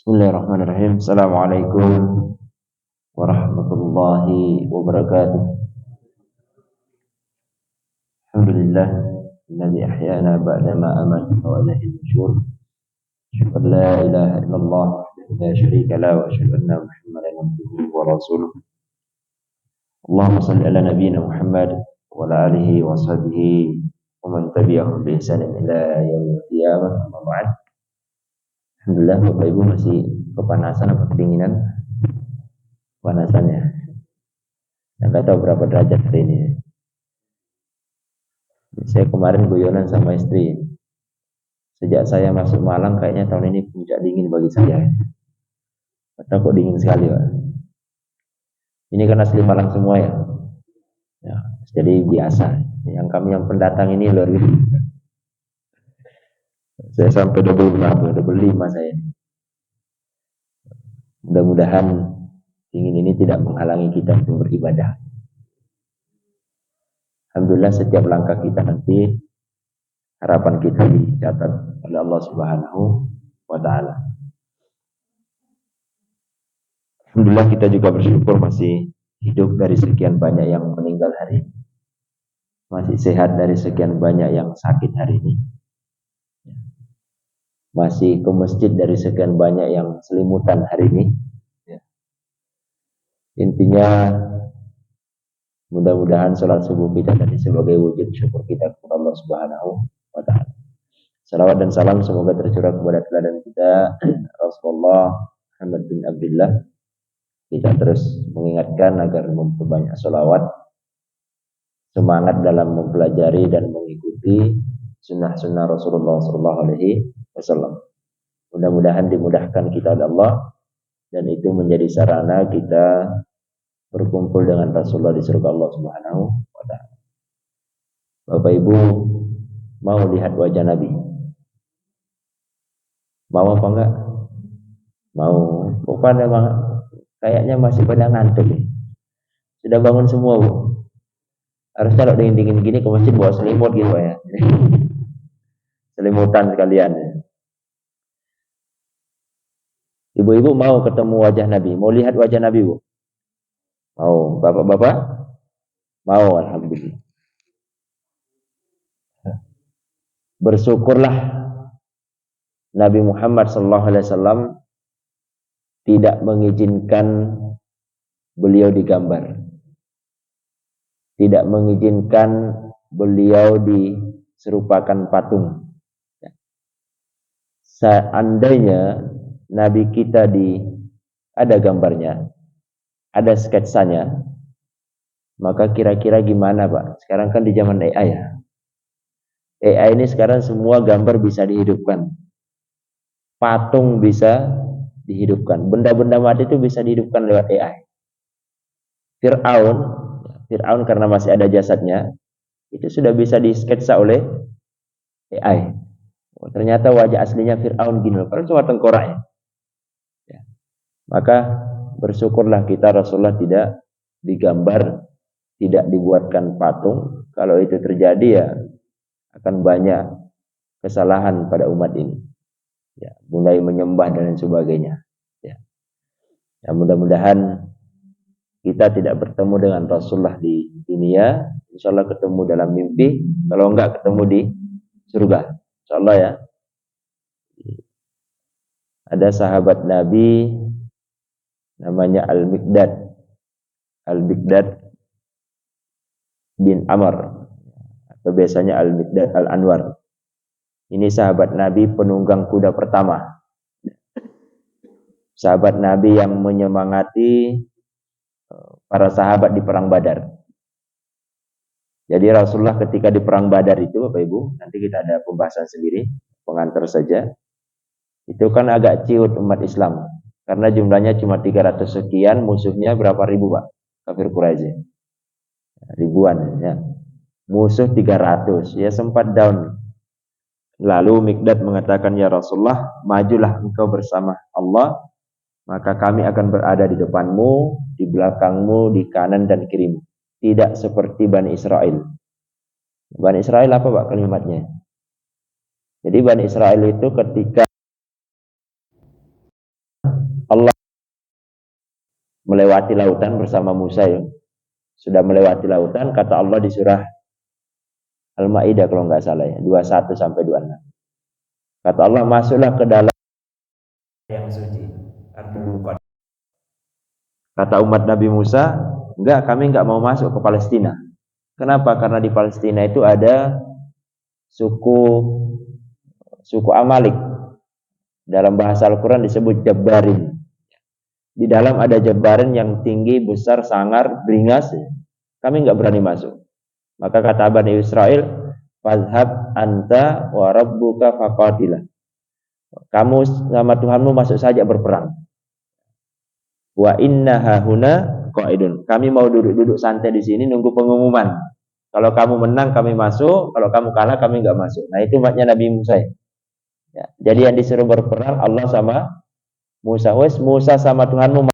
Bismillahirrahmanirrahim. Assalamualaikum warahmatullahi wabarakatuh. Alhamdulillah alladzi ahyana ba'da ma amatna wa ilaihi nusyur. Asyhadu an la ilaha illallah la syarika la wa asyhadu anna Muhammadan abduhu wa rasuluh. Allahumma shalli ala nabiyyina Muhammad wa ala alihi wa sahbihi wa man tabi'ahum bi ihsan ila yaumil qiyamah. Amma ba'd. Alhamdulillah Bapak Ibu masih kepanasan apa kedinginan? Panasannya. Nggak tahu berapa derajat hari ini. Saya kemarin guyonan sama istri. Sejak saya masuk Malang kayaknya tahun ini puncak dingin bagi saya. Atau kok dingin sekali, Pak. Ini kan asli Malang semua ya. Ya, jadi biasa. Yang pendatang ini luar biasa. Saya sampai double 5 saya. Mudah-mudahan dingin ini tidak menghalangi kita untuk beribadah. Alhamdulillah setiap langkah kita nanti harapan kita dicatat oleh Allah Subhanahu wa taala. Alhamdulillah kita juga bersyukur masih hidup dari sekian banyak yang meninggal hari ini. Masih sehat dari sekian banyak yang sakit hari ini. Masih ke masjid dari sekian banyak yang selimutan hari ini. Intinya mudah-mudahan sholat subuh kita tadi sebagai wujud syukur kita kepada Allah Subhanahu wa taala. Salawat dan salam semoga tercurah kepada teladan kita Rasulullah Muhammad bin Abdullah. Kita terus mengingatkan agar memperbanyak salawat, semangat dalam mempelajari dan mengikuti sunnah-sunnah Rasulullah SAW. Mudah-mudahan dimudahkan kita oleh Allah dan itu menjadi sarana kita berkumpul dengan Rasulullah di surga Allah Subhanahu wa taala. Bapak Ibu mau lihat wajah Nabi? Mau apa enggak? Mau. Bukan memang kayaknya masih pada ngantuk nih. Sudah bangun semua, Bu. Harusnya kalau dingin-dingin gini ke masjid bawa selimut gitu ya. Selimutan sekalian. Ibu-ibu mau ketemu wajah Nabi? Mau lihat wajah Nabi, Bu? Mau. Bapak-bapak? Mau, alhamdulillah. Bersyukurlah Nabi Muhammad SAW tidak mengizinkan beliau digambar. Tidak mengizinkan beliau diserupakan patung. Seandainya Nabi kita ada gambarnya, ada sketsanya, maka kira-kira gimana, Pak? Sekarang kan di zaman AI ya. AI ini sekarang semua gambar bisa dihidupkan. Patung bisa dihidupkan. Benda-benda mati itu bisa dihidupkan lewat AI. Fir'aun karena masih ada jasadnya, itu sudah bisa disketsa oleh AI. Oh, ternyata wajah aslinya Fir'aun gini loh, karena cuma tengkoraknya. Ya. Maka bersyukurlah kita Rasulullah tidak digambar, tidak dibuatkan patung. Kalau itu terjadi ya akan banyak kesalahan pada umat ini. Ya, mulai menyembah dan lain sebagainya. Ya, mudah-mudahan kita tidak bertemu dengan Rasulullah di dunia, insyaallah ketemu dalam mimpi, kalau enggak ketemu di surga. Insyaallah ya. Ada sahabat Nabi namanya Al-Miqdad bin Amr, atau biasanya Al-Miqdad Al-Anwar. Ini sahabat Nabi penunggang kuda pertama. Sahabat Nabi yang menyemangati para sahabat di perang Badar. Jadi Rasulullah ketika di perang Badar itu, Bapak Ibu, nanti kita ada pembahasan sendiri, pengantar saja. Itu kan agak ciut umat Islam. Karena jumlahnya cuma 300 sekian, musuhnya berapa ribu, Pak? Kafir Quraisy. Ribuan ya. Musuh 300, ya sempat down. Lalu Miqdad mengatakan, ya Rasulullah, majulah engkau bersama Allah, maka kami akan berada di depanmu, di belakangmu, di kanan dan kirimu. Tidak seperti Bani Israel. Bani Israel apa, Pak, kalimatnya? Jadi Bani Israel itu ketika melewati lautan bersama Musa ya. Sudah melewati lautan, kata Allah di surah Al-Maidah kalau nggak salah ya, 21 sampai 26. Kata Allah, masuklah ke dalam yang suci. Kata umat Nabi Musa, enggak, kami enggak mau masuk ke Palestina. Kenapa? Karena di Palestina itu ada suku Amalik. Dalam bahasa Al-Quran disebut Jabbarin. Di dalam ada Jabbarin yang tinggi, besar, sangar, beringas. Kami enggak berani masuk. Maka kata Bani Israel, fadhhab anta wa rabbuka faqatila. Kamu sama Tuhanmu masuk saja berperang. Wa inna hahuna qaidun. Kami mau duduk-duduk santai di sini nunggu pengumuman. Kalau kamu menang kami masuk, kalau kamu kalah kami enggak masuk. Nah, itu maknya Nabi Musa. Ya. Jadi yang disuruh berperang Allah sama Musa. Wes Musa sama Tuhanmu.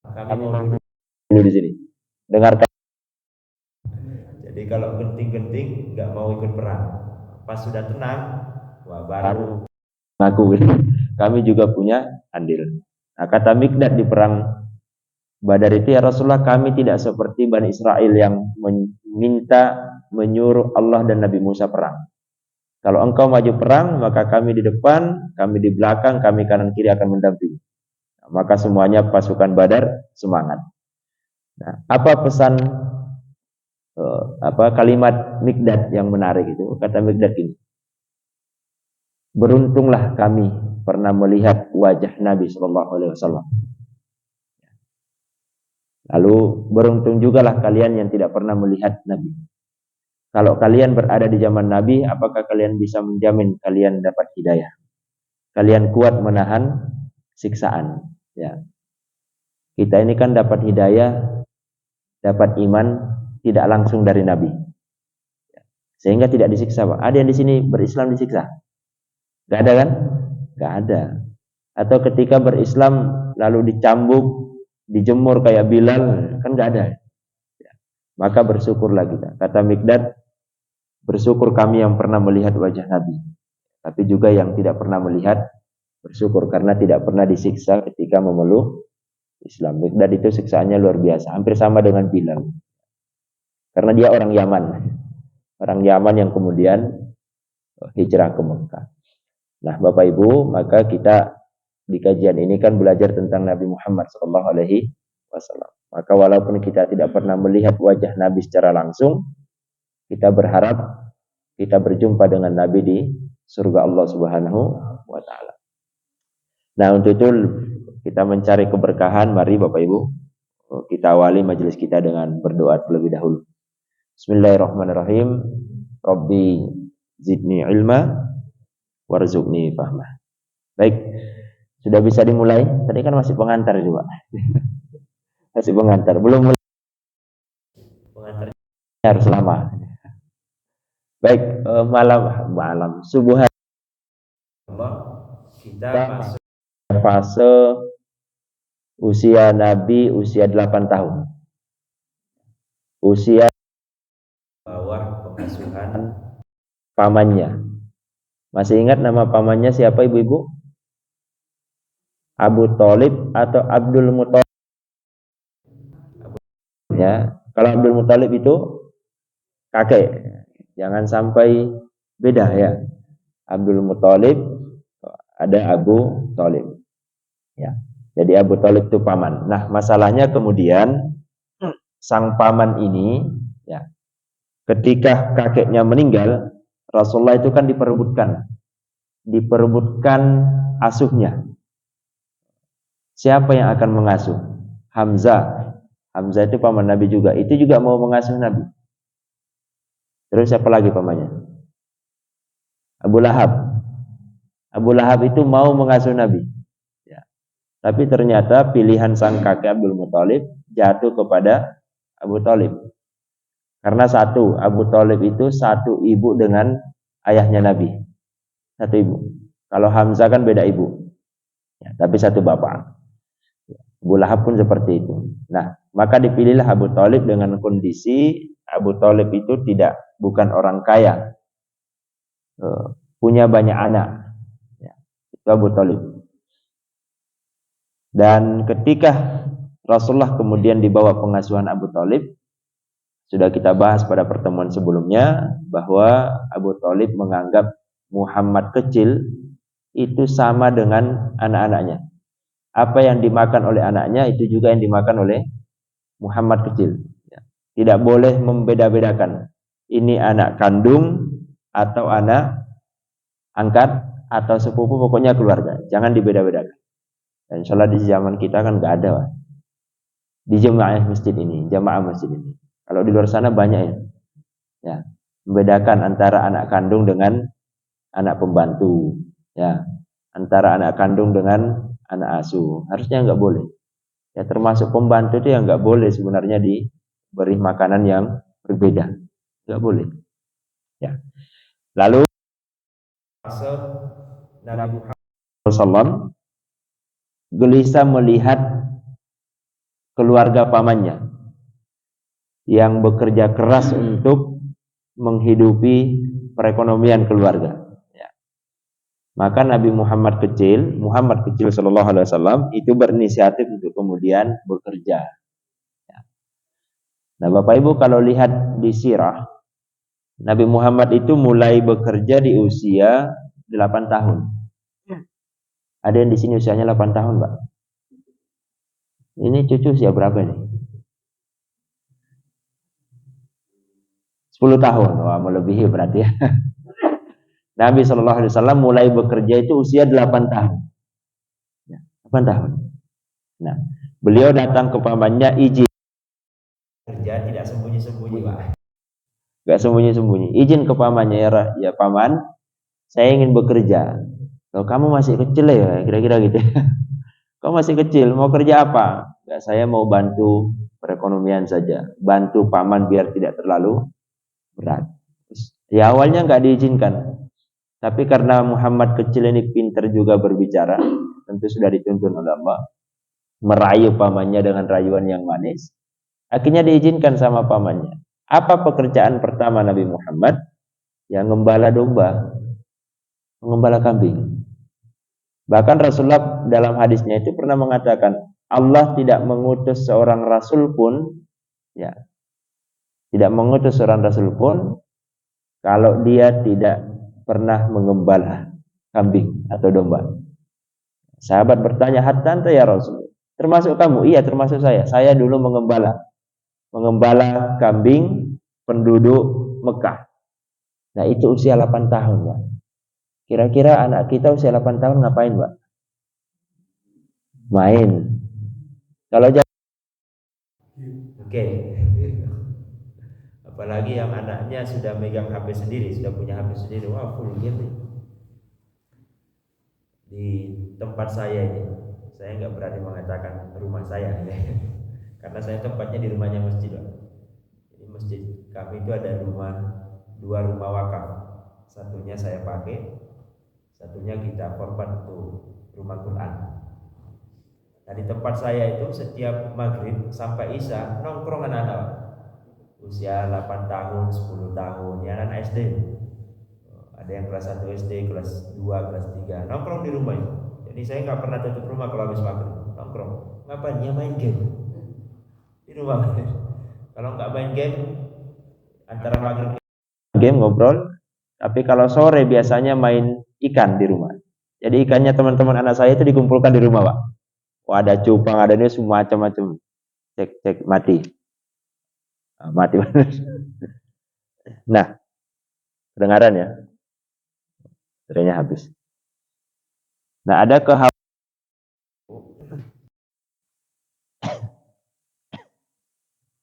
Kami mau duduk dulu di sini. Dengarkan. Jadi kalau genting-genting enggak mau ikut perang. Pas sudah tenang, wah baru ngaku. Kami juga punya andil. Nah, kata Mikdad di perang Badar itu, ya Rasulullah, kami tidak seperti Bani Israel yang menyuruh Allah dan Nabi Musa perang. Kalau engkau maju perang, maka kami di depan, kami di belakang, kami kanan kiri akan mendampingi. Nah, maka semuanya pasukan Badar semangat. Nah, apa pesan kalimat Mikdad yang menarik itu? Kata Mikdad ini, beruntunglah kami pernah melihat wajah Nabi Shallallahu Alaihi Wasallam. Lalu beruntung jugalah kalian yang tidak pernah melihat Nabi. Kalau kalian berada di zaman Nabi, apakah kalian bisa menjamin kalian dapat hidayah? Kalian kuat menahan siksaan. Ya. Kita ini kan dapat hidayah, dapat iman tidak langsung dari Nabi, sehingga tidak disiksa. Pak. Ada yang di sini berislam disiksa? Gak ada kan? Gak ada. Atau ketika berislam lalu dicambuk, dijemur kayak Bilal, kan gak ada. Maka bersyukurlah kita. Kata Mikdad, bersyukur kami yang pernah melihat wajah Nabi. Tapi juga yang tidak pernah melihat, bersyukur karena tidak pernah disiksa ketika memeluk Islam. Mikdad itu siksaannya luar biasa, hampir sama dengan Bilal. Karena dia orang Yaman. Orang Yaman yang kemudian hijrah ke Mekah. Nah, Bapak Ibu, maka kita di kajian ini kan belajar tentang Nabi Muhammad SAW. Maka walaupun kita tidak pernah melihat wajah Nabi secara langsung, kita berharap kita berjumpa dengan Nabi di surga Allah Subhanahu wa Ta'ala. Nah, untuk itu kita mencari keberkahan. Mari Bapak Ibu, kita awali majelis kita dengan berdoa terlebih dahulu. Bismillahirrahmanirrahim. Rabbi zidni ilma warzuqni fahmah. Baik, sudah bisa dimulai. Tadi kan masih pengantar juga. Masih pengantar, belum mulai. Pengantarnya harus lama. Baik, malam subuh hari Allah, kita masuk fase usia Nabi, usia 8 tahun. Usia bawah pengasuhan pamannya. Masih ingat nama pamannya siapa ibu-ibu? Abu Thalib atau Abdul Muthalib? Ya, kalau Abdul Muthalib itu kakek, jangan sampai beda ya. Abdul Muthalib, ada Abu Thalib. Ya, jadi Abu Thalib itu paman. Nah, masalahnya kemudian sang paman ini, ya, ketika kakeknya meninggal, Rasulullah itu kan diperebutkan asuhnya. Siapa yang akan mengasuh? Hamzah. Hamzah itu paman Nabi juga. Itu juga mau mengasuh Nabi. Terus siapa lagi pamannya? Abu Lahab. Abu Lahab itu mau mengasuh Nabi. Ya. Tapi ternyata pilihan sang kakek Abdul Muthalib jatuh kepada Abu Thalib. Karena satu, Abu Thalib itu satu ibu dengan ayahnya Nabi. Satu ibu. Kalau Hamzah kan beda ibu. Ya, tapi satu bapak. Abu Lahab pun seperti itu. Nah, maka dipilihlah Abu Thalib dengan kondisi Abu Thalib itu bukan orang kaya, punya banyak anak. Ya, itu Abu Thalib. Dan ketika Rasulullah kemudian di bawah pengasuhan Abu Thalib. Sudah kita bahas pada pertemuan sebelumnya bahwa Abu Thalib menganggap Muhammad kecil itu sama dengan anak-anaknya. Apa yang dimakan oleh anaknya itu juga yang dimakan oleh Muhammad kecil. Tidak boleh membeda-bedakan. Ini anak kandung atau anak angkat atau sepupu, pokoknya keluarga. Jangan dibeda-bedakan. Dan sholat di zaman kita kan nggak ada, Pak. Di jamaah masjid ini. Kalau di luar sana banyak ya. Ya, membedakan antara anak kandung dengan anak pembantu. Ya, antara anak kandung dengan anak asuh. Harusnya nggak boleh. Ya, termasuk pembantu itu yang nggak boleh sebenarnya diberi makanan yang berbeda. Nggak boleh. Ya. Lalu Nabi Muhammad SAW gelisah melihat keluarga pamannya yang bekerja keras untuk menghidupi perekonomian keluarga. Ya. Maka Nabi Muhammad kecil Shallallahu Alaihi Wasallam itu berinisiatif untuk kemudian bekerja. Ya. Nah, Bapak Ibu kalau lihat di sirah, Nabi Muhammad itu mulai bekerja di usia 8 tahun. Ada yang di sini usianya 8 tahun, Pak? Ini cucu usia berapa nih? 10 tahun. Wah, melebihi berarti ya. Nabi Shallallahu Alaihi Wasallam mulai bekerja itu usia 8 tahun. 8 tahun. Nah, beliau datang ke pamannya izin. Kerja tidak sembunyi-sembunyi, Pak. Gak sembunyi-sembunyi. Izin ke pamannya, ya paman, saya ingin bekerja. Kalau kamu masih kecil ya, kira-kira gitu. Kamu masih kecil, mau kerja apa? Ya, saya mau bantu perekonomian saja. Bantu paman biar tidak terlalu berat. Ya awalnya nggak diizinkan. Tapi karena Muhammad kecil ini pintar juga berbicara, tentu sudah dituntun oleh Allah, merayu pamannya dengan rayuan yang manis. Akhirnya diizinkan sama pamannya. Apa pekerjaan pertama Nabi Muhammad? Yang gembala domba, mengembala kambing. Bahkan Rasulullah dalam hadisnya itu pernah mengatakan, Allah tidak mengutus seorang rasul pun, ya, tidak mengutus seorang rasul pun kalau dia tidak pernah mengembala kambing atau domba. Sahabat bertanya, hatta anta ya Rasul? Termasuk kamu? Iya, termasuk saya. Saya dulu mengembala kambing penduduk Mekah. Nah, itu usia 8 tahun, Pak. Kira-kira anak kita usia 8 tahun ngapain, Pak? Main. Kalau oke. Apalagi yang anaknya sudah megang HP sendiri, sudah punya HP sendiri, wah full game. Di tempat saya ini, saya nggak berani mengatakan rumah saya ya. Karena saya tempatnya di rumahnya masjid, Pak. Jadi masjid kami itu ada dua rumah wakaf. Satunya saya pakai, satunya kita korban untuk rumah Quran. Nah, di tempat saya itu setiap maghrib sampai isya nongkrong anak-anak usia 8 tahun, 10 tahun, ya anak SD. Ada yang kelas 1 SD, kelas 2, kelas 3 nongkrong di rumah itu. Jadi saya nggak pernah tutup rumah kalau habis maghrib nongkrong. Ngapain? Ya main game di rumah. Kalau nggak main game antara maghrib game ngobrol, tapi kalau sore biasanya main ikan di rumah. Jadi ikannya teman-teman anak saya itu dikumpulkan di rumah, Pak. Wah, ada cupang, ada ini semua macam-macam. Cek mati. Mati. Nah, kedengaran ya? Baterainya habis. Nah, ada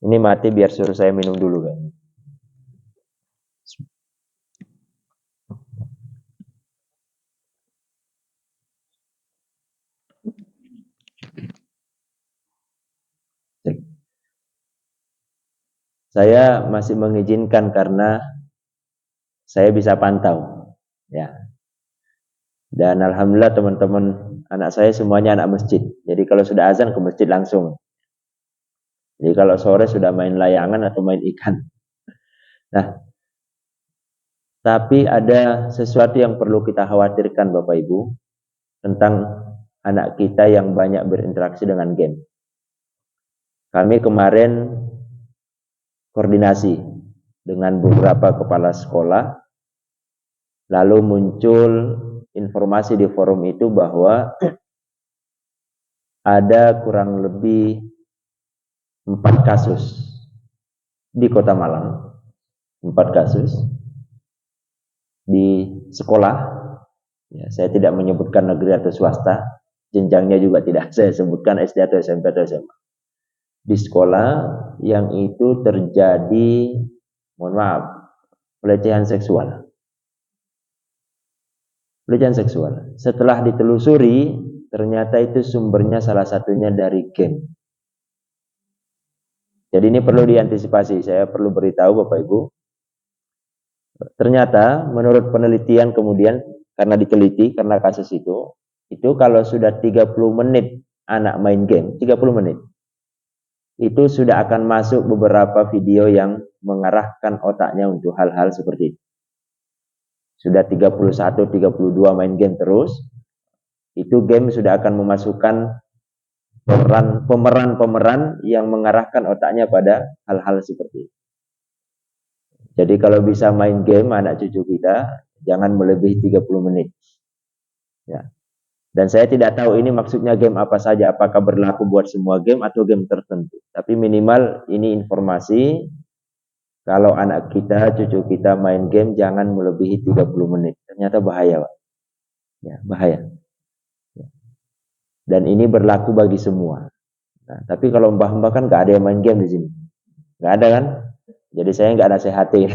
ini mati biar suruh saya minum dulu kan. Saya masih mengizinkan karena saya bisa pantau, ya. Dan alhamdulillah teman-teman anak saya semuanya anak masjid. Jadi kalau sudah azan ke masjid langsung. Jadi kalau sore sudah main layangan atau main ikan. Nah, tapi ada sesuatu yang perlu kita khawatirkan Bapak Ibu tentang anak kita yang banyak berinteraksi dengan game. Kami kemarin koordinasi dengan beberapa kepala sekolah, lalu muncul informasi di forum itu bahwa ada kurang lebih 4 kasus di Kota Malang, 4 kasus di sekolah. Ya, saya tidak menyebutkan negeri atau swasta, jenjangnya juga tidak saya sebutkan SD atau SMP atau SMA. Di sekolah yang itu terjadi, mohon maaf, pelecehan seksual. Pelecehan seksual. Setelah ditelusuri, ternyata itu sumbernya salah satunya dari game. Jadi ini perlu diantisipasi. Saya perlu beritahu Bapak Ibu. Ternyata menurut penelitian kemudian, karena diteliti, karena kasus itu kalau sudah 30 menit anak main game, 30 menit, itu sudah akan masuk beberapa video yang mengarahkan otaknya untuk hal-hal seperti itu. Sudah 31, 32 main game terus, itu game sudah akan memasukkan pemeran-pemeran yang mengarahkan otaknya pada hal-hal seperti itu. Jadi kalau bisa main game anak cucu kita, jangan melebihi 30 menit. Ya. Dan saya tidak tahu ini maksudnya game apa saja, apakah berlaku buat semua game atau game tertentu. Tapi minimal ini informasi, kalau anak kita, cucu kita main game, jangan melebihi 30 menit. Ternyata bahaya, Pak. Ya, bahaya. Ya. Dan ini berlaku bagi semua. Nah, tapi kalau mbah-mbah kan gak ada yang main game di sini. Gak ada kan? Jadi saya nggak nasehatin.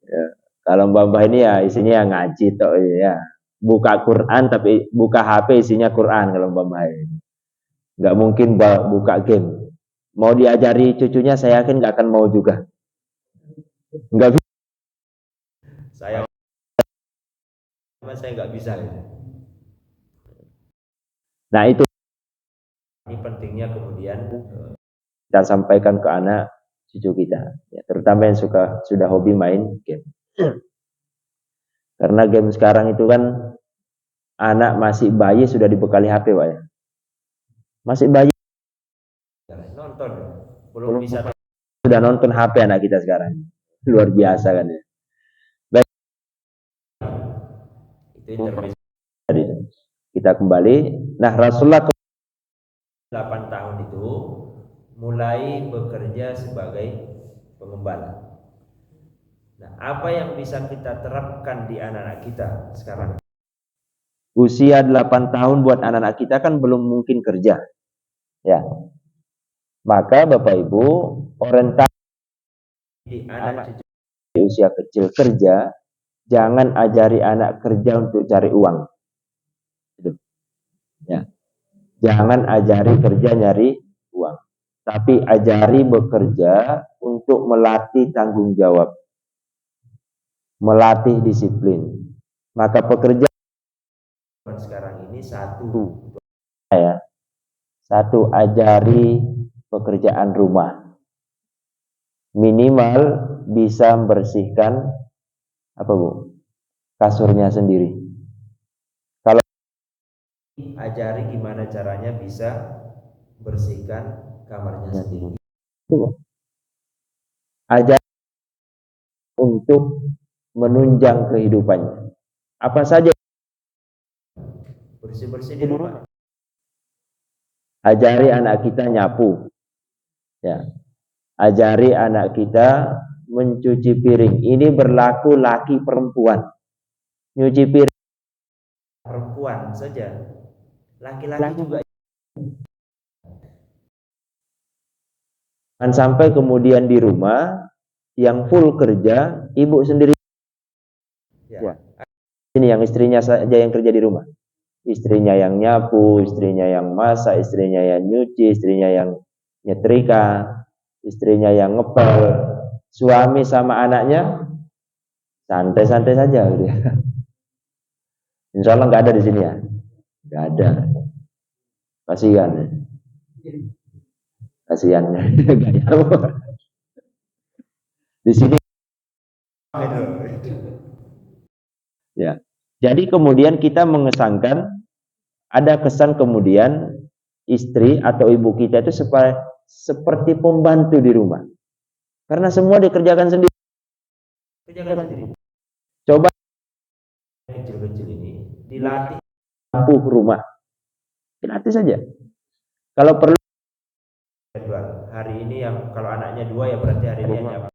Ya. Kalau mbah-mbah ini ya isinya ya ngaji toh ya. Buka Quran tapi buka HP isinya Quran kalau mbah-mbah ini. Nggak mungkin buka game. Mau diajari cucunya saya yakin nggak akan mau juga. Nggak bisa. Saya nggak bisa. Nah itu ini pentingnya kemudian kita sampaikan ke anak cucu kita, ya, terutama yang sudah hobi main game. Karena game sekarang itu kan anak masih bayi sudah dibekali HP, Pak ya. Masih bayi nonton, belum bisa sudah nonton HP anak kita sekarang. Luar biasa kan ya. Baik. Itu intermezzo. Kita kembali. Nah, Rasulullah 8 tahun itu mulai bekerja sebagai pengembala. Nah, apa yang bisa kita terapkan di anak-anak kita sekarang? Usia 8 tahun buat anak-anak kita kan belum mungkin kerja. Ya. Maka Bapak Ibu, orientasi di anak cucu di usia kecil kerja, jangan ajari anak kerja untuk cari uang. Ya. Jangan ajari kerja nyari uang, tapi ajari bekerja untuk melatih tanggung jawab, melatih disiplin. Maka pekerjaan sekarang ini satu ajari pekerjaan rumah, minimal bisa membersihkan apa Bu? Kasurnya sendiri. Kalau ajari gimana caranya bisa bersihkan kamarnya sendiri. Ajari untuk menunjang kehidupannya. Apa saja bersih-bersih di rumah. Ajari anak kita nyapu. Ya. Ajari anak kita mencuci piring. Ini berlaku laki perempuan. Nyuci piring perempuan saja. Laki-laki juga. Dan sampai kemudian di rumah yang full kerja, ibu sendiri. Ya. Ini yang istrinya saja yang kerja di rumah. Istrinya yang nyapu, istrinya yang masak, istrinya yang nyuci, istrinya yang nyetrika, istrinya yang ngepel. Suami sama anaknya santai-santai saja gitu ya. Insya Allah nggak ada di sini ya, nggak ada. Kasihan, kasihan. Di sini. Ya. Jadi kemudian kita mengesankan, ada kesan kemudian istri atau ibu kita itu seperti pembantu di rumah. Karena semua dikerjakan sendiri. Kerjakan sendiri. Coba kecil-kecil ini dilatih lampu rumah. Dilatih saja. Kalau perlu hari ini yang kalau anaknya 2 ya berarti hari ini hanya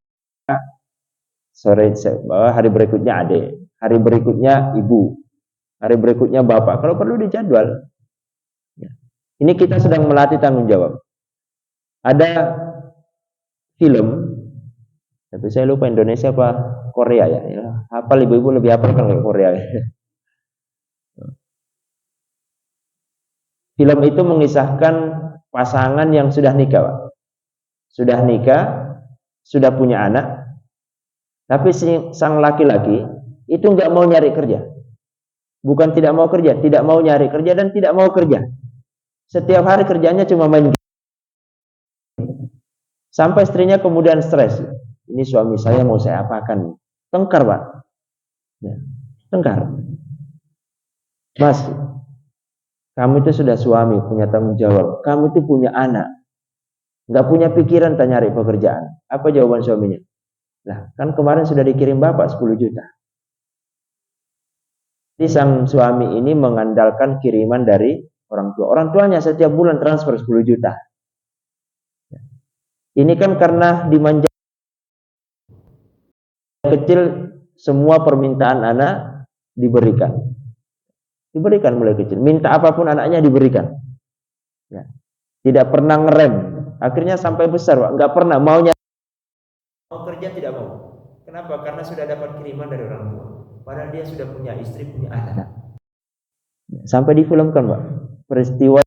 sore hari berikutnya adik, hari berikutnya ibu, hari berikutnya bapak. Kalau perlu dijadwal. Ini kita sedang melatih tanggung jawab. Ada film, tapi saya lupa Indonesia apa Korea ya. Hafal ibu-ibu lebih hafal kan Korea. Film itu mengisahkan pasangan yang sudah nikah, Pak. Sudah nikah, sudah punya anak, tapi sang laki-laki itu nggak mau nyari kerja. Bukan tidak mau kerja, tidak mau nyari kerja dan tidak mau kerja. Setiap hari kerjanya cuma main game. Sampai istrinya kemudian stres. Ini suami saya mau saya apakan? Tengkar, Pak. Ya, tengkar. Mas, kamu itu sudah suami, punya tanggung jawab. Kamu itu punya anak. Nggak punya pikiran tak nyari pekerjaan. Apa jawaban suaminya? Nah, kan kemarin sudah dikirim bapak 10 juta. Jadi sang suami ini mengandalkan kiriman dari orang tua. Orang tuanya setiap bulan transfer 10 juta. Ini kan karena dimanja kecil semua permintaan anak diberikan. Diberikan mulai kecil. Minta apapun anaknya diberikan. Ya. Tidak pernah ngerem. Akhirnya sampai besar, Pak. Nggak pernah mau kerja tidak mau. Kenapa? Karena sudah dapat kiriman dari orang tua. Padahal dia sudah punya istri, punya anak. Sampai difilmkan, Pak. Peristiwa.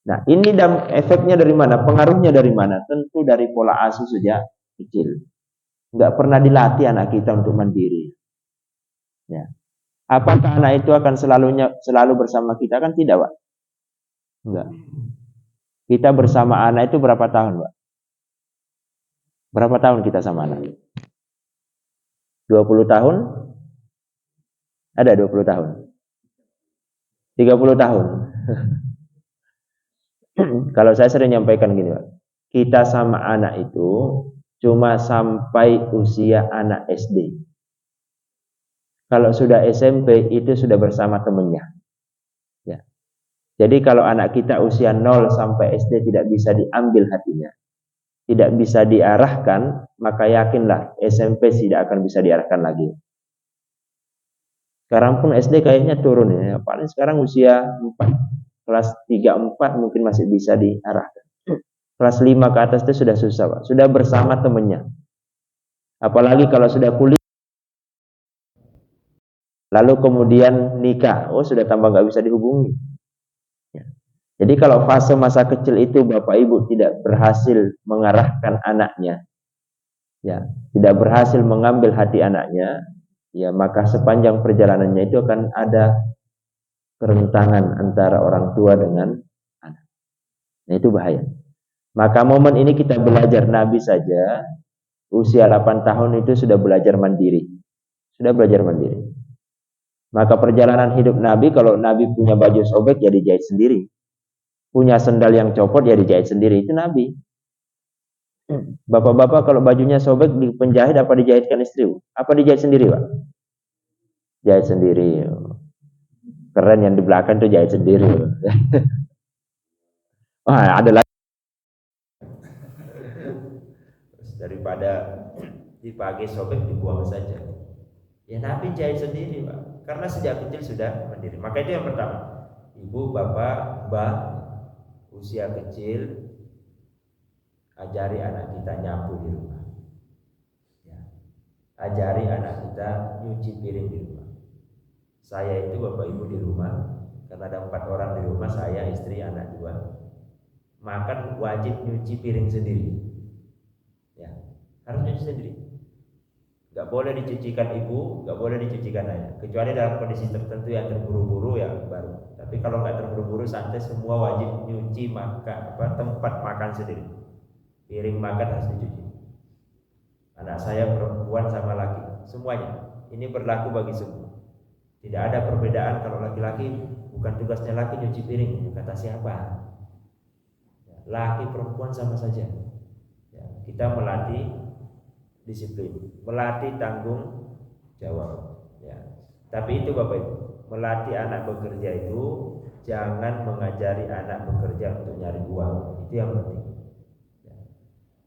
Nah, ini efeknya dari mana? Pengaruhnya dari mana? Tentu dari pola asuh sejak kecil. Nggak pernah dilatih anak kita untuk mandiri. Ya. Apakah anak itu akan selalu bersama kita? Kan tidak, Pak. Enggak. Kita bersama anak itu berapa tahun, Pak? Berapa tahun kita sama anak? 20 tahun? Ada 20 tahun? 30 tahun? Kalau saya sering nyampaikan gini, Pak. Kita sama anak itu cuma sampai usia anak SD. Kalau sudah SMP itu sudah bersama temannya. Ya. Jadi kalau anak kita usia 0 sampai SD tidak bisa diambil hatinya, tidak bisa diarahkan, maka yakinlah SMP tidak akan bisa diarahkan lagi. Sekarang pun SD kayaknya turun ya. Paling sekarang usia 4, kelas 3, 4 mungkin masih bisa diarahkan. Kelas 5 ke atas itu sudah susah, Pak. Sudah bersama temannya. Apalagi kalau sudah kuliah. Lalu kemudian nikah. Oh, sudah tambah nggak bisa dihubungi. Ya. Jadi kalau fase masa kecil itu Bapak Ibu tidak berhasil mengarahkan anaknya, ya, tidak berhasil mengambil hati anaknya, ya, maka sepanjang perjalanannya itu akan ada kerentangan antara orang tua dengan anak. Nah, itu bahaya. Maka momen ini kita belajar. Nabi saja usia 8 tahun itu sudah belajar mandiri. Sudah belajar mandiri. Maka perjalanan hidup Nabi, kalau Nabi punya baju sobek ya dijahit sendiri. Punya sendal yang copot ya dijahit sendiri. Itu Nabi. Bapak-bapak kalau bajunya sobek di penjahit apa dijahitkan istri? Apa dijahit sendiri, Pak? Jahit sendiri. Keren yang di belakang itu jahit sendiri. Wah, ada lagi. Daripada dipakai sobek dibuang saja. Ya Nabi jahit sendiri, Pak. Karena sejak kecil sudah mandiri. Maka itu yang pertama. Ibu, bapak, mbak, usia kecil, ajari anak kita nyapu di rumah. Ya. Ajari anak kita nyuci piring di rumah. Saya itu bapak ibu di rumah, karena ada 4 orang di rumah, saya, istri, anak 2. Makan wajib nyuci piring sendiri. Ya, harus nyuci sendiri. Gak boleh dicucikan ibu, gak boleh dicucikan ayah. Kecuali dalam kondisi tertentu yang terburu-buru ya baru. Tapi kalau nggak terburu-buru santai, semua wajib nyuci tempat makan sendiri. Piring makan harus dicuci. Anak saya perempuan sama laki, semuanya. Ini berlaku bagi semua. Tidak ada perbedaan kalau laki-laki Bukan tugasnya laki nyuci piring, kata siapa? Ya, laki perempuan sama saja. Ya, kita melatih disiplin, melatih tanggung jawab. Ya. Tapi itu Bapak Ibu, melatih anak bekerja itu jangan mengajari anak bekerja untuk nyari uang. Itu yang penting. Ya.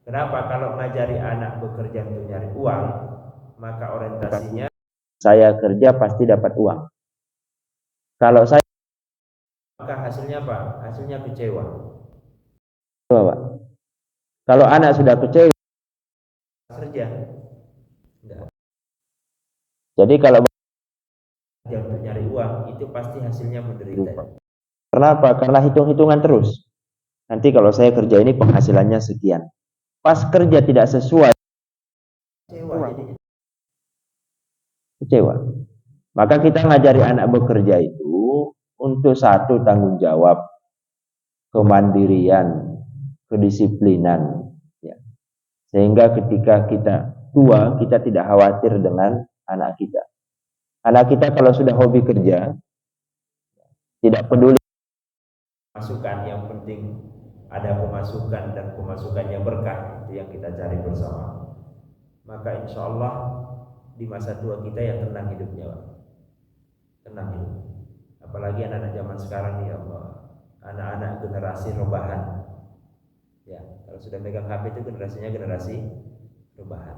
Kenapa? Kalau mengajari anak bekerja untuk nyari uang, maka orientasinya saya kerja pasti dapat uang. Kalau saya, maka hasilnya apa? Hasilnya kecewa. Pak. Kalau anak sudah kecewa kerja, enggak. Jadi kalau dia untuk nyari uang itu pasti hasilnya menderita. Kenapa? Karena hitung-hitungan terus. Nanti kalau saya kerja ini penghasilannya sekian. Pas kerja tidak sesuai, kecewa jadinya. Kecewa. Maka kita ngajari anak bekerja itu untuk satu tanggung jawab, kemandirian, kedisiplinan. Ya. Sehingga ketika kita tua, kita tidak khawatir dengan anak kita. Anak kita kalau sudah hobi kerja, tidak peduli masukan, yang penting ada pemasukan dan pemasukannya berkah, itu yang kita cari bersama. Maka insya Allah di masa tua kita ya tenang hidupnya, Pak. Tenang hidup. Apalagi anak-anak zaman sekarang nih, Allah, anak-anak generasi rebahan. Ya, kalau sudah megang HP itu generasinya generasi rebahan.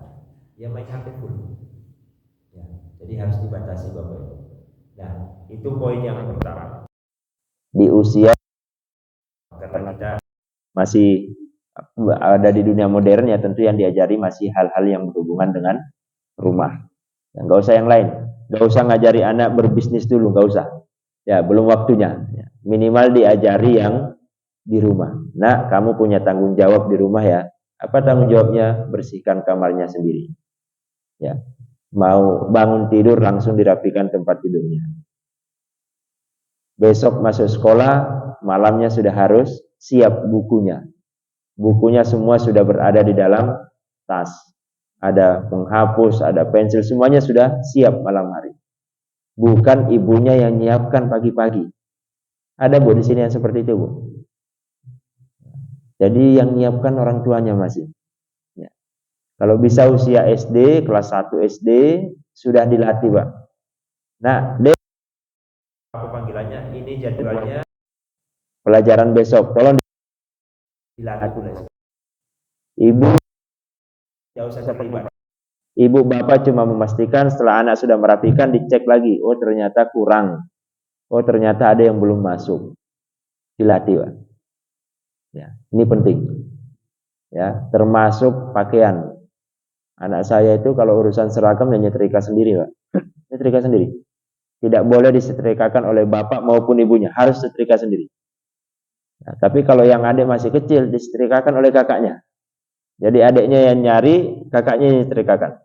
Ya main HP pun. Ya, jadi harus dibatasi Bapak Ibu. Nah, itu poin yang pertama. Di usia karena kita masih ada di dunia modern ya, tentu yang diajari masih hal-hal yang berhubungan dengan rumah. Ya, nggak usah yang lain. Nggak usah ngajari anak berbisnis dulu, nggak usah. Ya, belum waktunya. Ya, minimal diajari yang di rumah. Nah, kamu punya tanggung jawab di rumah ya. Apa tanggung jawabnya? Bersihkan kamarnya sendiri. Ya, mau bangun tidur langsung dirapikan tempat tidurnya. Besok masuk sekolah, malamnya sudah harus siap bukunya. Bukunya semua sudah berada di dalam tas. Ada penghapus, ada pensil, semuanya sudah siap malam hari. Bukan ibunya yang nyiapkan pagi-pagi. Ada Bu di sini yang seperti itu Bu. Jadi yang nyiapkan orang tuanya masih. Ya. Kalau bisa usia SD, kelas 1 SD, sudah dilatih Pak. Nah, apa panggilannya? Ini jadwalnya pelajaran besok. Tolong dilatih. Ibu tidak usah terlibat. Ibu bapak cuma memastikan setelah anak sudah merapikan dicek lagi. Oh ternyata kurang. Oh ternyata ada yang belum masuk. Dilatih Pak. Ya, ini penting. Ya, termasuk pakaian. Anak saya itu kalau urusan seragam ya nyetrika sendiri Pak. Nyetrika sendiri. Tidak boleh disetrikakan oleh bapak maupun ibunya, harus setrika sendiri. Nah, tapi kalau yang adik masih kecil, disetrikakan oleh kakaknya. Jadi adiknya yang nyari, kakaknya yang nyetrikakan.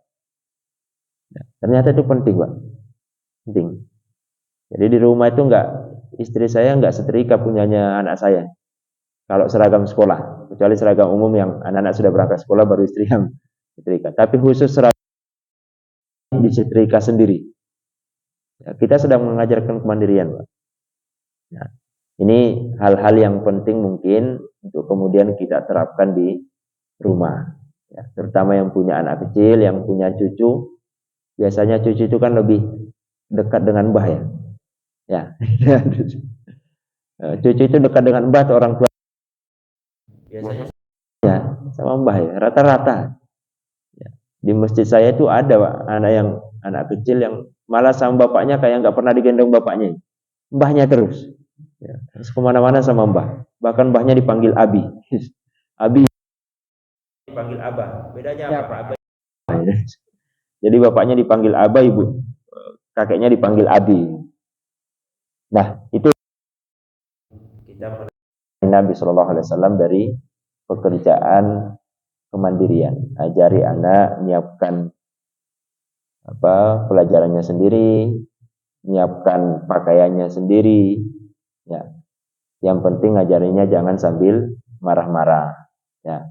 Nah, ternyata itu penting, Pak. Penting. Jadi di rumah itu istri saya enggak setrika punyanya anak saya. Kalau seragam sekolah, kecuali seragam umum yang anak-anak sudah berangkat sekolah baru istri yang setrika. Tapi khusus seragam disetrika sendiri. Ya, kita sedang mengajarkan kemandirian, Pak. Nah, ini hal-hal yang penting mungkin untuk kemudian kita terapkan di rumah. Ya, terutama yang punya anak kecil, yang punya cucu. Biasanya cucu itu kan lebih dekat dengan mbah ya. Ya, cucu itu dekat dengan mbah atau orang tua. Biasanya ya sama mbah ya, rata-rata. Ya. Di masjid saya itu ada Pak, anak kecil yang malah sama bapaknya kayak nggak pernah digendong bapaknya, mbahnya terus. Ya, terus kemana-mana sama mbah. Bahkan mbahnya dipanggil Abi. Abi dipanggil Abah. Bedanya apa? Abah. Jadi bapaknya dipanggil Abah, ibu kakeknya dipanggil Abi. Nah, itu kita Nabi Shallallahu Alaihi Wasallam dari pekerjaan kemandirian. Ajari anak, nyiapkan pelajarannya sendiri, nyiapkan pakaiannya sendiri. Ya, yang penting ngajarinya jangan sambil marah-marah. Ya,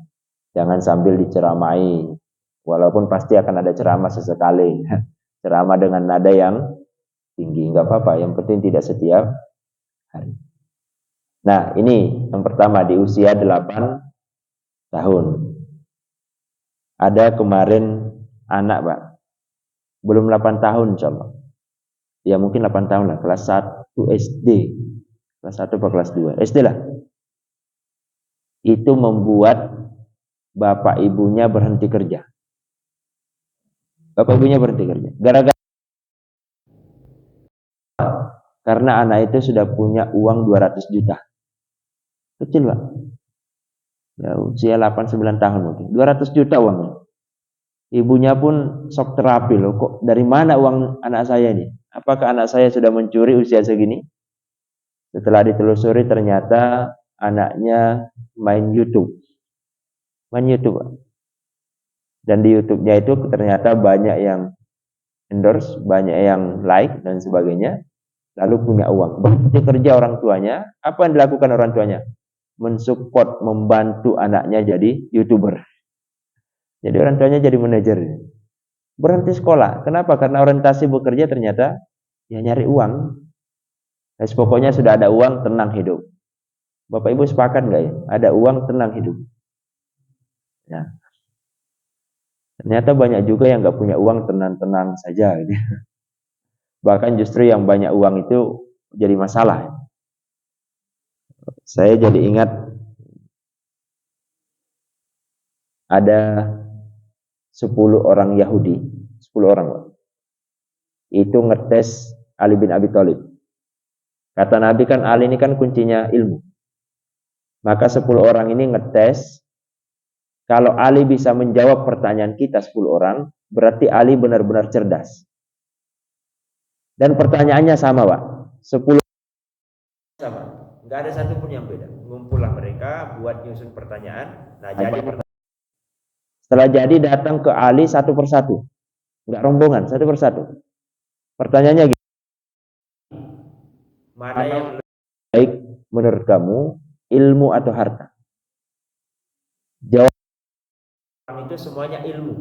jangan sambil diceramai. Walaupun pasti akan ada ceramah sesekali. Ceramah dengan nada yang tinggi, nggak apa-apa. Yang penting tidak setiap hari. Nah, ini yang pertama di usia 8 tahun. Ada kemarin anak, Pak. Belum 8 tahun, insyaallah. Ya mungkin 8 tahun lah, kelas 1 SD. Kelas 1 atau kelas 2. SD lah. Itu membuat bapak ibunya berhenti kerja. Bapak ibunya berhenti kerja. Gara-gara karena anak itu sudah punya uang 200 juta. Kecil, Pak. Ya, usia 8-9 tahun mungkin. 200 juta uangnya. Ibunya pun shock terapi loh. Kok dari mana uang anak saya ini? Apakah anak saya sudah mencuri usia segini? Setelah ditelusuri ternyata anaknya main YouTube. Main YouTube, Pak. Dan di YouTube-nya itu ternyata banyak yang endorse, banyak yang like dan sebagainya. Lalu punya uang. Berhenti kerja orang tuanya. Apa yang dilakukan orang tuanya? Mensupport, membantu anaknya jadi YouTuber. Jadi orang tuanya jadi manajer. Berhenti sekolah. Kenapa? Karena orientasi bekerja ternyata ya nyari uang. Nah, pokoknya sudah ada uang, tenang hidup. Bapak Ibu sepakat nggak ya? Ada uang, tenang hidup. Ya. Ternyata banyak juga yang nggak punya uang, tenang-tenang saja. Gitu. Bahkan justru yang banyak uang itu jadi masalah. Saya jadi ingat ada 10 orang Yahudi, 10 orang, Pak. Itu ngetes Ali bin Abi Thalib. Kata Nabi kan Ali ini kan kuncinya ilmu. Maka 10 orang ini ngetes, kalau Ali bisa menjawab pertanyaan kita 10 orang, berarti Ali benar-benar cerdas. Dan pertanyaannya sama, Pak. 10 sama. Enggak ada satu pun yang beda. Ngumpullah mereka buat nyusun pertanyaan. Nah, jadi setelah jadi datang ke Ali satu persatu. Enggak rombongan, satu persatu. Pertanyaannya gini. Mana yang lebih baik menurut kamu, ilmu atau harta? Jawab itu semuanya ilmu.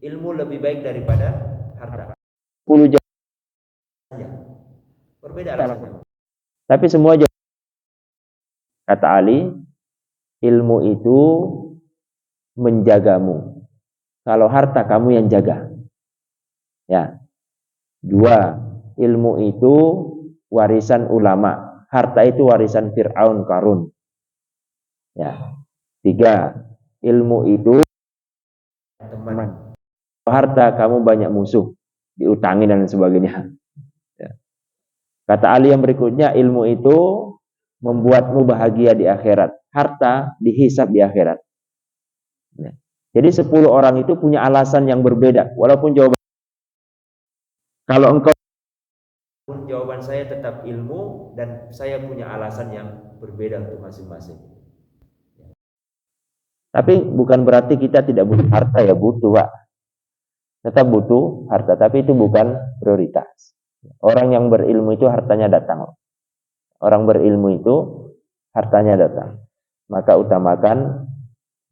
Ilmu lebih baik daripada harta. 10 jawabannya. Berbeda alasannya. Tapi semua jawab. Kata Ali, ilmu itu menjagamu. Kalau harta kamu yang jaga. Ya. 2, ilmu itu warisan ulama. Harta itu warisan Fir'aun Qarun. Ya. 3, ilmu itu teman. Harta kamu banyak musuh, diutangi dan sebagainya. Ya. Kata Ali yang berikutnya, ilmu itu membuatmu bahagia di akhirat. Harta dihisab di akhirat. Ya. Jadi 10 orang itu punya alasan yang berbeda. Walaupun jawaban, kalau engkau, jawaban saya tetap ilmu dan saya punya alasan yang berbeda untuk masing-masing. Tapi bukan berarti kita tidak butuh harta, ya butuh, Pak. Tetap butuh harta, tapi itu bukan prioritas. Orang yang berilmu itu hartanya datang. Orang berilmu itu hartanya datang. Maka utamakan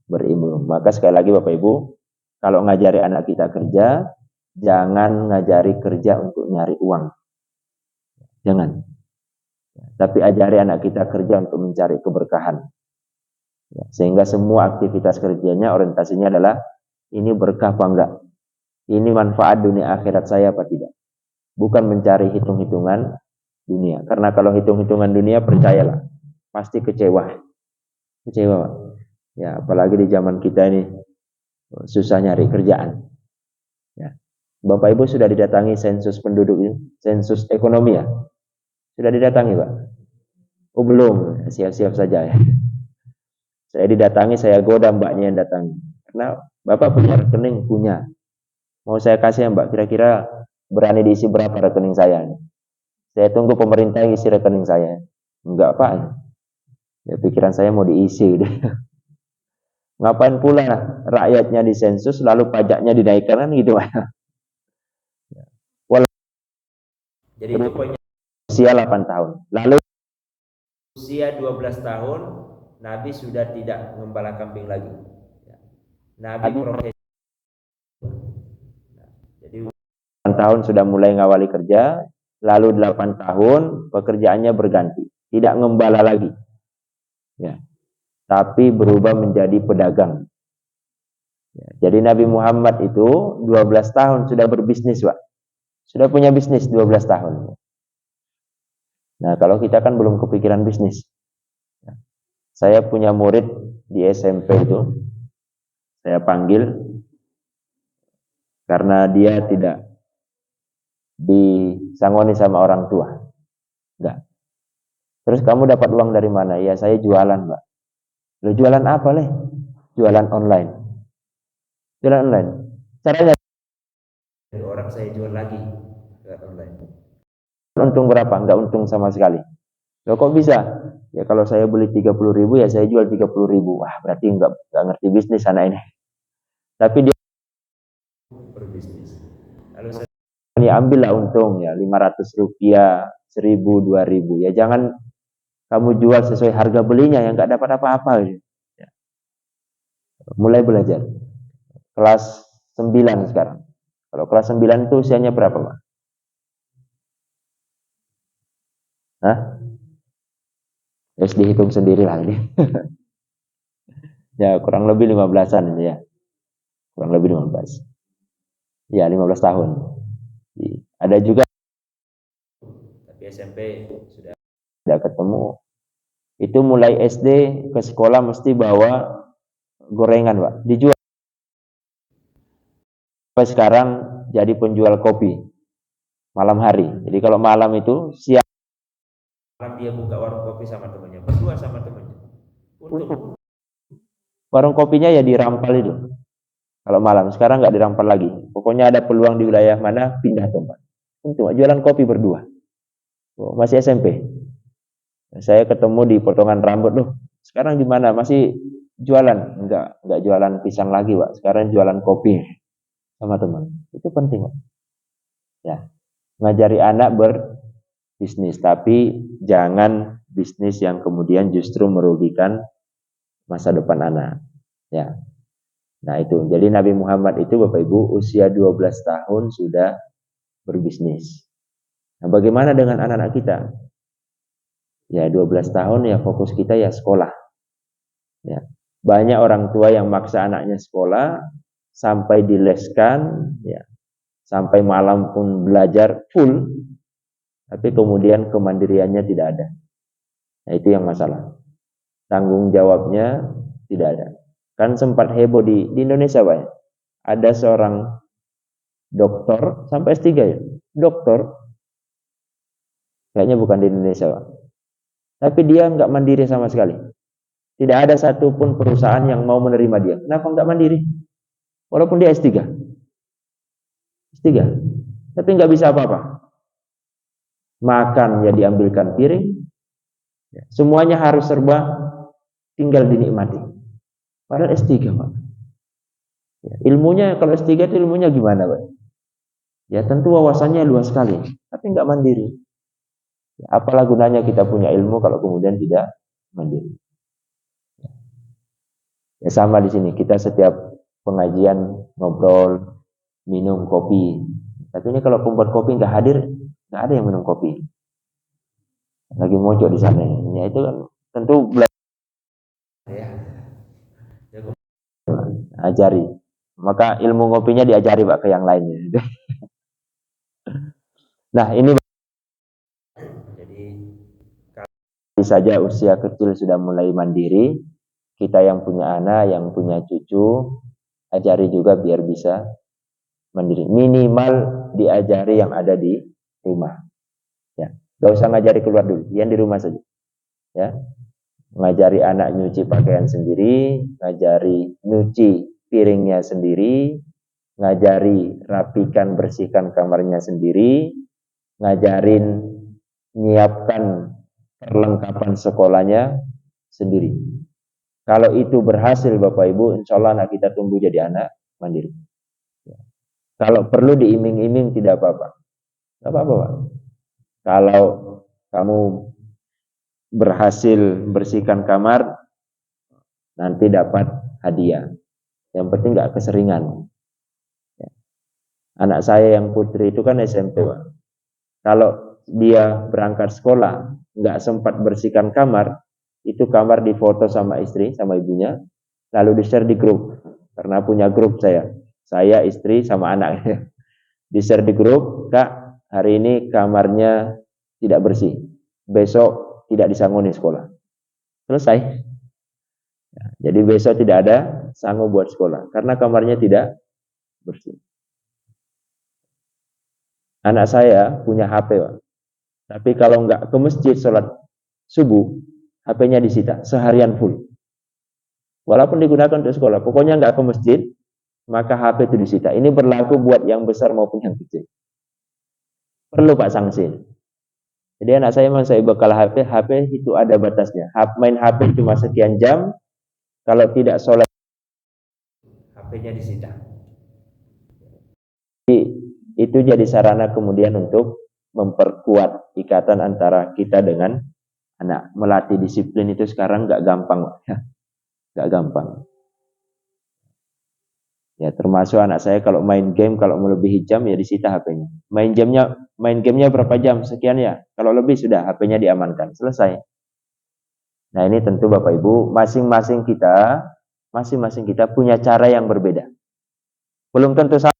berilmu. Maka sekali lagi Bapak Ibu, kalau ngajari anak kita kerja, jangan ngajari kerja untuk nyari uang. Jangan. Tapi ajari anak kita kerja untuk mencari keberkahan. Sehingga semua aktivitas kerjanya orientasinya adalah ini berkah apa enggak? Ini manfaat dunia akhirat saya apa tidak? Bukan mencari hitung-hitungan dunia. Karena kalau hitung-hitungan dunia, percayalah, pasti kecewa. Kecewa. Ya, apalagi di zaman kita ini susah nyari kerjaan. Ya. Bapak Ibu sudah didatangi sensus penduduk ini, sensus ekonomi ya? Sudah didatangi, Pak? Oh belum, siap-siap saja ya. Saya didatangi, saya goda mbaknya yang datangi. Karena Bapak punya rekening, punya. Mau saya kasih ya Mbak, kira-kira berani diisi berapa rekening saya? Saya tunggu pemerintah isi rekening saya. Enggak, Pak. Ya pikiran saya mau diisi. Ngapain pula rakyatnya disensus lalu pajaknya dinaikkan kan gitu. Jadi itu poinnya. Usia 8 tahun. Lalu usia 12 tahun Nabi sudah tidak mengembala kambing lagi. Nabi profesi. Jadi 8 tahun sudah mulai ngawali kerja, lalu 8 tahun pekerjaannya berganti. tidak ngembala lagi, ya, tapi berubah menjadi pedagang. Ya, jadi Nabi Muhammad itu 12 tahun sudah berbisnis, Pak. Sudah punya bisnis 12 tahun. Nah, kalau kita kan belum kepikiran bisnis. Saya punya murid di SMP itu, saya panggil karena dia tidak disangoni sama orang tua. Enggak. Terus kamu dapat uang dari mana? Ya saya jualan, Mbak. Lo jualan apa, Leh? Jualan online. Jualan online. Caranya orang saya jual lagi jualan online. Untung berapa? Enggak untung sama sekali. Loh kok bisa? Ya kalau saya beli 30.000 ya saya jual 30.000. Wah, berarti enggak ngerti bisnis anak ini. Tapi dia berbisnis. Lalu saya ini ambillah untung ya 500 rupiah, 1.000, 2.000. Ya jangan kamu jual sesuai harga belinya yang enggak dapat apa-apa gitu. Ya. Mulai belajar. Kelas 9 sekarang. Kalau kelas 9 itu usianya berapa, Pak? Hah? Ya dihitung sendiri lah ini. Ya kurang lebih 15-an ya. Kurang lebih 15. Ya 15 tahun. Ada juga tapi SMP sudah ketemu. Itu mulai SD ke sekolah mesti bawa gorengan, Pak. Dijual. Sampai sekarang jadi penjual kopi malam hari. Jadi kalau malam itu siang malam dia buka warung kopi sama temannya, berdua sama temannya. Untuk warung kopinya ya dirampal itu. Kalau malam, sekarang nggak dirampal lagi. Pokoknya ada peluang di wilayah mana pindah tempat. Untuk jualan kopi berdua. Oh, masih SMP. Saya ketemu di potongan rambut loh. Sekarang gimana? Masih jualan? Enggak jualan pisang lagi, Pak. Sekarang jualan kopi sama teman. Itu penting, Pak. Ya. Ngajari anak berbisnis, tapi jangan bisnis yang kemudian justru merugikan masa depan anak. Ya. Nah, itu. Jadi Nabi Muhammad itu Bapak Ibu usia 12 tahun sudah berbisnis. Nah, bagaimana dengan anak-anak kita? Ya 12 tahun ya fokus kita ya sekolah. Ya. Banyak orang tua yang maksa anaknya sekolah sampai dileskan, ya, sampai malam pun belajar full, tapi kemudian kemandiriannya tidak ada. Nah itu yang masalah. Tanggung jawabnya tidak ada. Kan sempat heboh di Indonesia, Pak. Ada seorang dokter sampai S3 ya. Dokter. Kayaknya bukan di Indonesia, Pak. Tapi dia nggak mandiri sama sekali. Tidak ada satupun perusahaan yang mau menerima dia. Kenapa nggak mandiri? Walaupun dia S3. S3. Tapi nggak bisa apa-apa. Makan ya diambilkan piring. Semuanya harus serba tinggal dinikmati. Padahal S3, Pak. Ya, ilmunya kalau S3 itu ilmunya gimana, Pak? Ya tentu wawasannya luas sekali, tapi nggak mandiri. Ya, apalah gunanya kita punya ilmu kalau kemudian tidak mandiri? Ya sama di sini, kita setiap pengajian ngobrol, minum kopi. Tapi ini kalau pembuat kopi nggak hadir, nggak ada yang minum kopi. Lagi mojok di sana. Ya itu kan tentu belajar. Ya. Ajari. Maka ilmu ngopinya diajari, Pak, ke yang lainnya. Nah ini jadi kalau saja usia kecil sudah mulai mandiri, kita yang punya anak, yang punya cucu, ajari juga biar bisa mandiri. Minimal diajari yang ada di rumah. Ya, gak usah ngajari keluar dulu, yang di rumah saja. Ya, ngajari anak nyuci pakaian sendiri, ngajari nyuci piringnya sendiri, ngajari rapikan bersihkan kamarnya sendiri, ngajarin nyiapkan perlengkapan sekolahnya sendiri. Kalau itu berhasil Bapak Ibu, insya Allah anak kita tumbuh jadi anak mandiri. Ya. Kalau perlu diiming-iming tidak apa-apa. Tidak apa-apa, Pak. Kalau kamu berhasil bersihkan kamar, nanti dapat hadiah. Yang penting nggak keseringan. Ya. Anak saya yang putri itu kan SMP, Pak. Kalau dia berangkat sekolah nggak sempat bersihkan kamar, itu kamar difoto sama istri, sama ibunya, lalu di-share di grup. Karena punya grup saya istri sama anak. Di-share di grup, Kak, hari ini kamarnya tidak bersih. Besok tidak disangoni sekolah. Selesai. Jadi besok tidak ada sangu buat sekolah karena kamarnya tidak bersih. Anak saya punya HP, Pak. Tapi kalau nggak ke masjid sholat subuh, HP-nya disita seharian full. Walaupun digunakan untuk sekolah, pokoknya nggak ke masjid, maka HP itu disita. Ini berlaku buat yang besar maupun yang kecil. Perlu Pak sanksi. Jadi anak saya memang saya bekal HP, HP itu ada batasnya. Main HP cuma sekian jam, kalau tidak sholat, HP-nya disita. Itu jadi sarana kemudian untuk memperkuat ikatan antara kita dengan anak. Melatih disiplin itu sekarang nggak gampang, nggak gampang. Ya termasuk anak saya kalau main game, kalau melebihi jam ya disita HP-nya. Main gamenya berapa jam? Sekian ya. Kalau lebih sudah HP-nya diamankan. Selesai. Nah ini tentu Bapak Ibu, masing-masing kita punya cara yang berbeda. Belum tentu sama.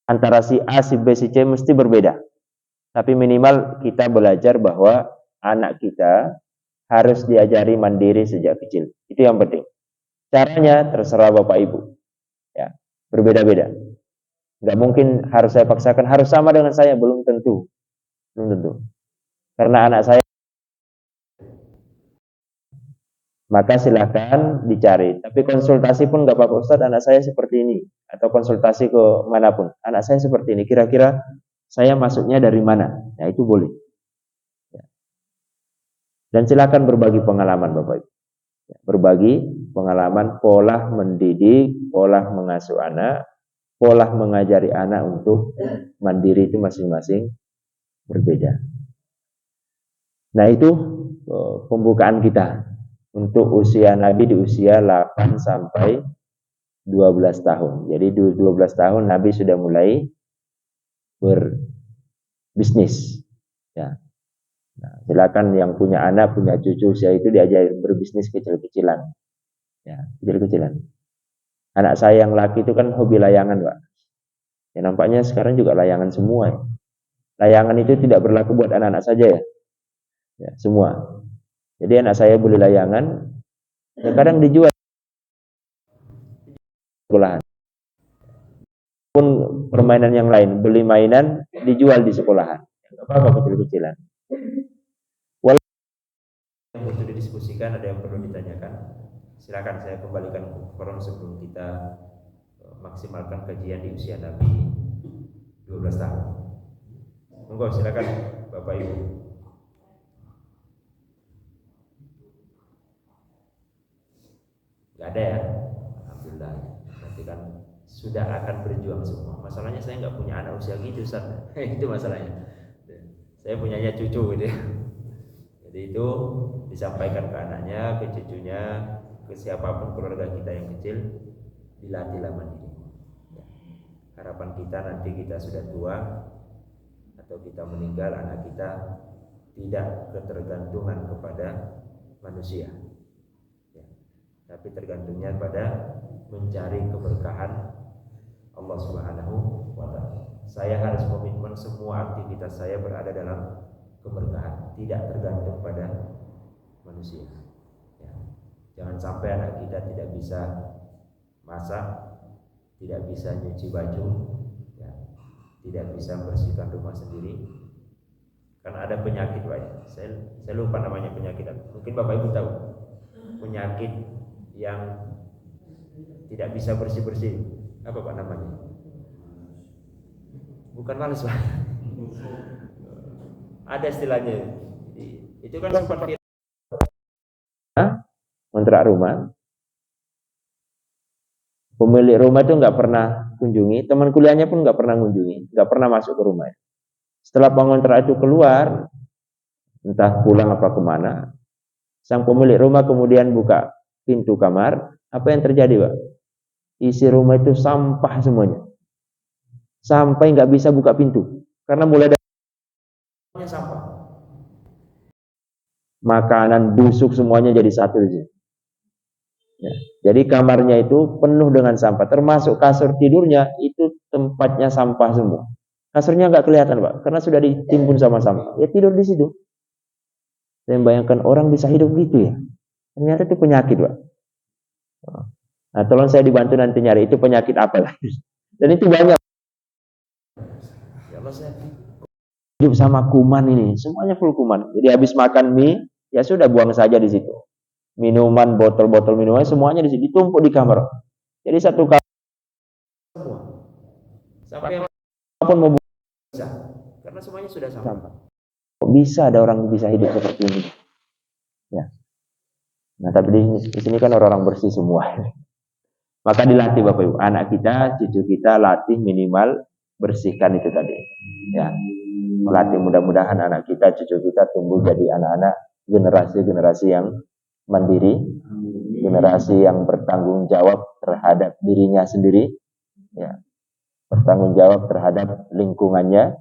Antara si A, si B, si C mesti berbeda. Tapi minimal kita belajar bahwa anak kita harus diajari mandiri sejak kecil. Itu yang penting. Caranya terserah Bapak Ibu. Ya, berbeda-beda. Nggak mungkin harus saya paksakan harus sama dengan saya, belum tentu. Belum tentu. Karena anak saya, maka silahkan dicari. Tapi konsultasi pun nggak apa-apa, Ustaz, anak saya seperti ini. Atau konsultasi ke manapun. Anak saya seperti ini. Kira-kira saya masuknya dari mana? Nah itu boleh. Dan silakan berbagi pengalaman Bapak Ibu. Berbagi pengalaman pola mendidik, pola mengasuh anak, pola mengajari anak untuk mandiri itu masing-masing berbeda. Nah itu pembukaan kita untuk usia Nabi di usia 8 sampai 12 tahun. Jadi 12 tahun Nabi sudah mulai berbisnis. Ya. Nah, silakan yang punya anak, punya cucu usia itu diajari berbisnis kecil-kecilan. Ya, kecil-kecilan. Anak saya yang laki itu kan hobi layangan, Pak. Ya, nampaknya sekarang juga layangan semua ya. Layangan itu tidak berlaku buat anak-anak saja ya. Ya, semua. Jadi anak saya beli layangan, ya kadang dijual sekolahan. Pun permainan yang lain, beli mainan dijual di sekolahan. Enggak apa-apa kecil-kecilan. Yang perlu didiskusikan, ada yang perlu ditanyakan. Silakan saya kembalikan ke forum sebelum kita maksimalkan kajian di usia Nabi 12 tahun. Monggo silakan Bapak Ibu. Gak ada ya? Alhamdulillah. Nanti kan sudah akan berjuang semua. Masalahnya saya nggak punya anak usia gitu, Ustaz. Itu masalahnya. Saya punyanya cucu gitu ya. Jadi itu disampaikan ke anaknya, ke cucunya, ke siapapun keluarga kita yang kecil, dilatihlah mandiri. Ya. Harapan kita nanti kita sudah tua atau kita meninggal, anak kita tidak ketergantungan kepada manusia, ya. Tapi tergantungnya pada mencari keberkahan Allah Subhanahu wa Ta'ala. Saya harus komitmen semua aktivitas saya berada dalam keberkahan, tidak tergantung pada manusia. Ya. Jangan sampai anak kita tidak bisa masak, tidak bisa nyuci baju, ya. Tidak bisa membersihkan rumah sendiri. Karena ada penyakit, Pak. Saya lupa namanya penyakit. Mungkin Bapak Ibu tahu penyakit yang tidak bisa bersih-bersih. Apa Pak namanya? Bukan malas, Pak. Ada istilahnya. Itu kan seperti kontrak rumah. Pemilik rumah itu nggak pernah kunjungi, teman kuliahnya pun nggak pernah kunjungi, nggak pernah masuk ke rumah. Setelah pengontrak itu keluar, entah pulang apa kemana, sang pemilik rumah kemudian buka pintu kamar. Apa yang terjadi, Pak? Isi rumah itu sampah semuanya, sampai nggak bisa buka pintu karena mulai dari sampah. makanan busuk semuanya jadi satu di situ. Ya. Jadi kamarnya itu penuh dengan sampah, termasuk kasur tidurnya itu tempatnya sampah semua. Kasurnya nggak kelihatan Pak, karena sudah ditimbun sama sampah. Ya tidur di situ. Saya membayangkan orang bisa hidup gitu ya. Ternyata itu penyakit Pak. Nah, tolong saya dibantu nanti nyari itu penyakit apa lagi. Dan itu banyak. Ya Allah, saya hidup sama kuman ini, semuanya full kuman. Jadi habis makan mie, ya sudah buang saja di situ. Minuman, botol-botol minuman semuanya di situ ditumpuk di kamar. Jadi satu kamar semua. Sampai apapun mau bisa. Karena semuanya sudah sampah. Kok bisa ada orang bisa hidup seperti ini? Ya. Nah, tapi di sini kan orang-orang bersih semua. Maka dilatih Bapak Ibu, anak kita, cucu kita latih minimal bersihkan itu tadi. Ya. Melatih mudah-mudahan anak kita, cucu kita tumbuh jadi anak-anak generasi-generasi yang mandiri, generasi yang bertanggung jawab terhadap dirinya sendiri, ya, bertanggung jawab terhadap lingkungannya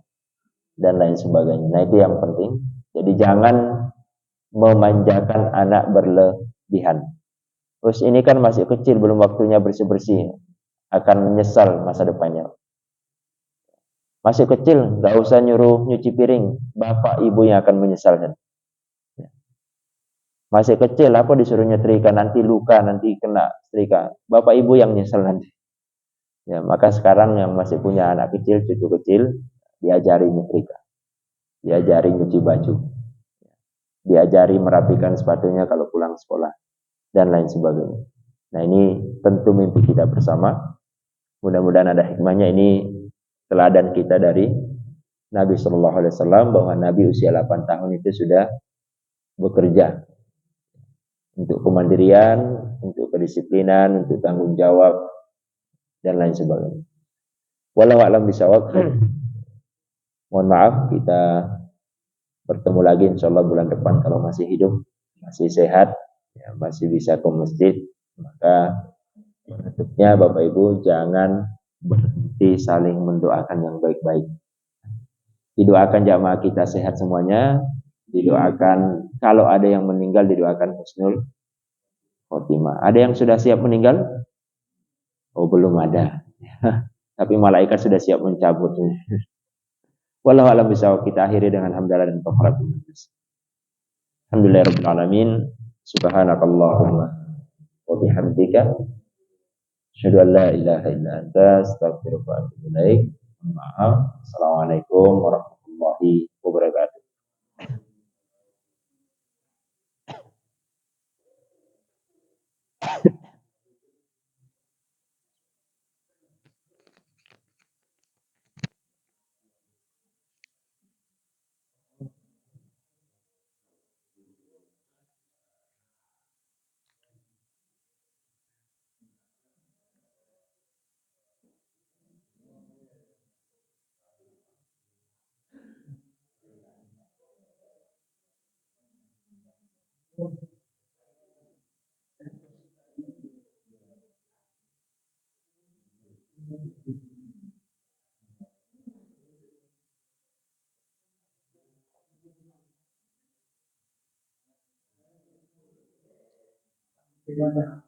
dan lain sebagainya. Nah itu yang penting. Jadi jangan memanjakan anak berlebihan. Terus ini kan masih kecil, belum waktunya bersih-bersih, akan menyesal masa depannya. Masih kecil, nggak usah nyuruh nyuci piring, bapak ibu yang akan menyesalkan. Masih kecil, apa disuruh nyetrika, nanti luka, nanti kena setrika, bapak ibu yang nyesal nanti. Ya, maka sekarang yang masih punya anak kecil, cucu kecil, diajari nyetrika, diajari nyuci baju, diajari merapikan sepatunya kalau pulang sekolah, dan lain sebagainya. Nah ini tentu mimpi kita bersama. Mudah-mudahan ada hikmahnya. Ini teladan kita dari Nabi Shallallahu Alaihi Wasallam bahwa Nabi usia 8 tahun itu sudah bekerja untuk kemandirian, untuk kedisiplinan, untuk tanggung jawab dan lain sebagainya. Walau alam bisawab. Mohon maaf, kita bertemu lagi insyaallah bulan depan kalau masih hidup, masih sehat, ya, masih bisa ke masjid. Maka penutupnya Bapak Ibu jangan berhenti saling mendoakan yang baik-baik. Didoakan jamaah kita sehat semuanya, didoakan kalau ada yang meninggal didoakan husnul khotimah. Ada yang sudah siap meninggal? Oh belum ada. Tapi malaikat sudah siap mencabutnya. Wallahu a'lam bishawab. Kita akhiri dengan hamdalah dan kafaratul majlis. Alhamdulillahirabbil alamin. Subhanakallahumma wa bihamdika asyhadu an la ilaha illa anta astaghfiruka wa atubu ilaik. Maaf. Assalamualaikum warahmatullahi wabarakatuh. Gimana?